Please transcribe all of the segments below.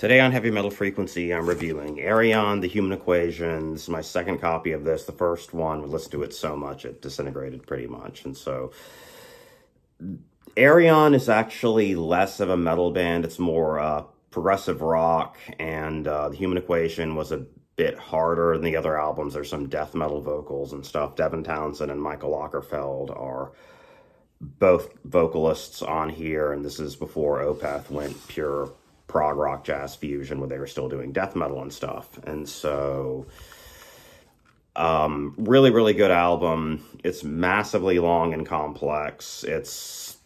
Today on Heavy Metal Frequency, I'm reviewing Ayreon, The Human Equation. This is my second copy of this. The first one, we listened to it so much, it disintegrated pretty much. And so, Ayreon is actually less of a metal band. It's more progressive rock, and The Human Equation was a bit harder than the other albums. There's some death metal vocals and stuff. Devin Townsend and Michael Ockerfeld are both vocalists on here, and this is before Opeth went pure prog rock jazz fusion, where they were still doing death metal and stuff. And so really, really good album. It's massively long and complex. It's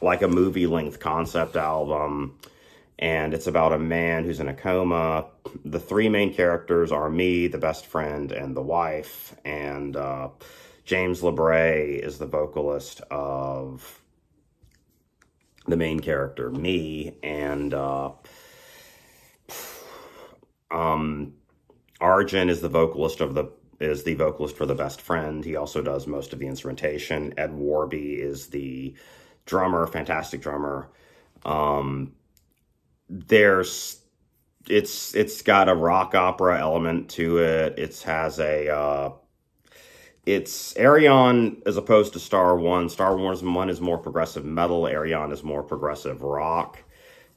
like a movie-length concept album, and it's about a man who's in a coma. The three main characters are me, the best friend, and the wife, and James LeBray is the vocalist of the main character, me, and Arjun is the vocalist for the best friend. He also does most of the instrumentation. Ed Warby is the drummer, fantastic drummer. It's got a rock opera element to it. It's Ayreon as opposed to Star One. Star Wars 1 is more progressive metal. Ayreon is more progressive rock.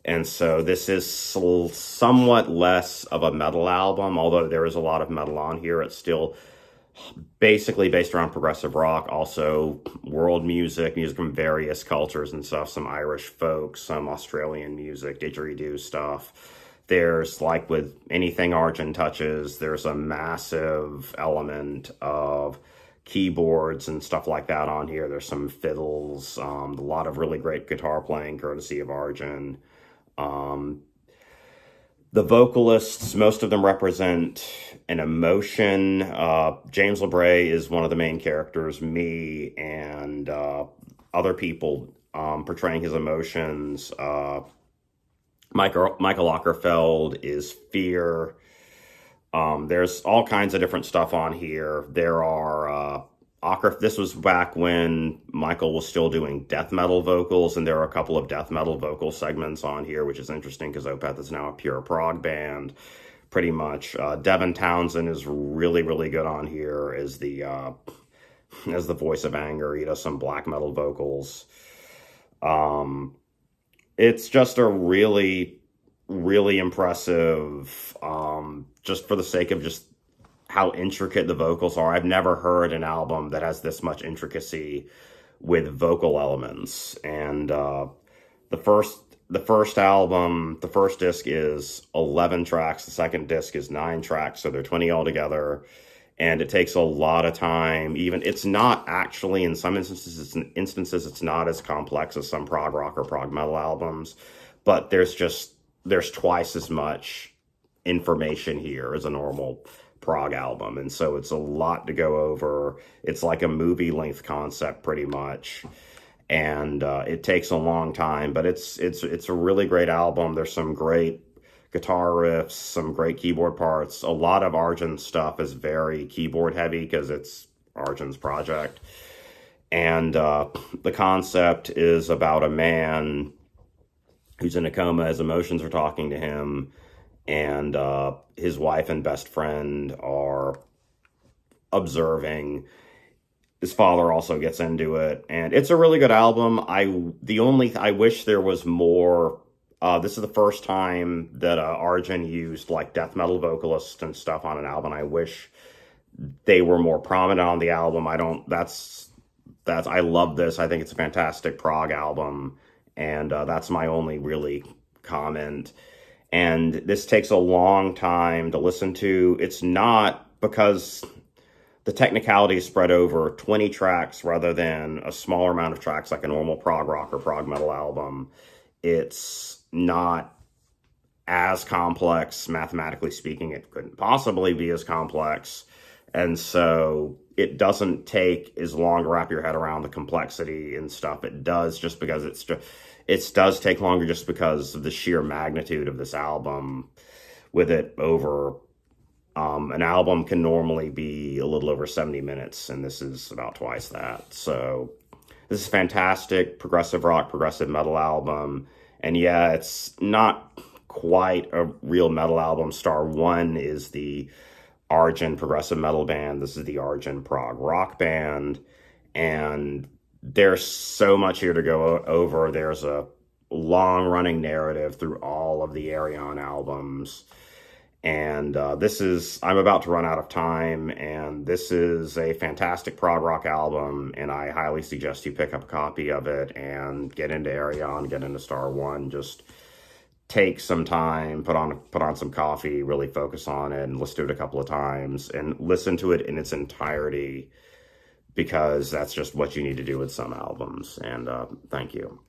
And so this is somewhat less of a metal album, although there is a lot of metal on here. It's still basically based around progressive rock, also world music from various cultures and stuff, some Irish folk, some Australian music, didgeridoo stuff. There's, like with anything Arjun touches, there's a massive element of keyboards and stuff like that on here. There's some fiddles, a lot of really great guitar playing courtesy of Arjun. The vocalists, most of them represent an emotion. James LeBray is one of the main characters, me, and other people portraying his emotions. Michael Ockerfeld is fear. There's all kinds of different stuff on here. There are, this was back when Michael was still doing death metal vocals, and there are a couple of death metal vocal segments on here, which is interesting because Opeth is now a pure prog band, pretty much. Devin Townsend is really, really good on here as the voice of anger. He does some black metal vocals. It's just a really, really impressive, just for the sake of just how intricate the vocals are. I've never heard an album that has this much intricacy with vocal elements. And the first album, the first disc is 11 tracks. The second disc is 9 tracks, so they're 20 altogether. And it takes a lot of time. Even it's not actually, in some instances, it's not as complex as some prog rock or prog metal albums, but there's twice as much information here as a normal prog album, and so it's a lot to go over. It's like a movie-length concept, pretty much, and it takes a long time, but it's a really great album. There's some great guitar riffs, some great keyboard parts. A lot of Arjun's stuff is very keyboard heavy because it's Arjun's project, and the concept is about a man who's in a coma. His emotions are talking to him, and his wife and best friend are observing. His father also gets into it, and it's a really good album. I wish there was more. This is the first time that Arjun used like death metal vocalists and stuff on an album. I wish they were more prominent on the album. I love this. I think it's a fantastic prog album, and that's my only really comment. And this takes a long time to listen to. It's not because the technicality is spread over 20 tracks rather than a smaller amount of tracks like a normal prog rock or prog metal album. It's not as complex, mathematically speaking. It couldn't possibly be as complex. And so it doesn't take as long to wrap your head around the complexity and stuff. It does, just because it does take longer just because of the sheer magnitude of this album. With it over, an album can normally be a little over 70 minutes, and this is about twice that. So this is fantastic progressive rock, progressive metal album. And yeah, it's not quite a real metal album. Star 1 is the Origin progressive metal band. This is the Origin prog rock band. And there's so much here to go over. There's a long-running narrative through all of the Ayreon albums. And I'm about to run out of time, and this is a fantastic prog rock album, and I highly suggest you pick up a copy of it and get into Ayreon, get into Star 1. Just take some time, put on some coffee, really focus on it, and listen to it a couple of times, and listen to it in its entirety, because that's just what you need to do with some albums. And thank you.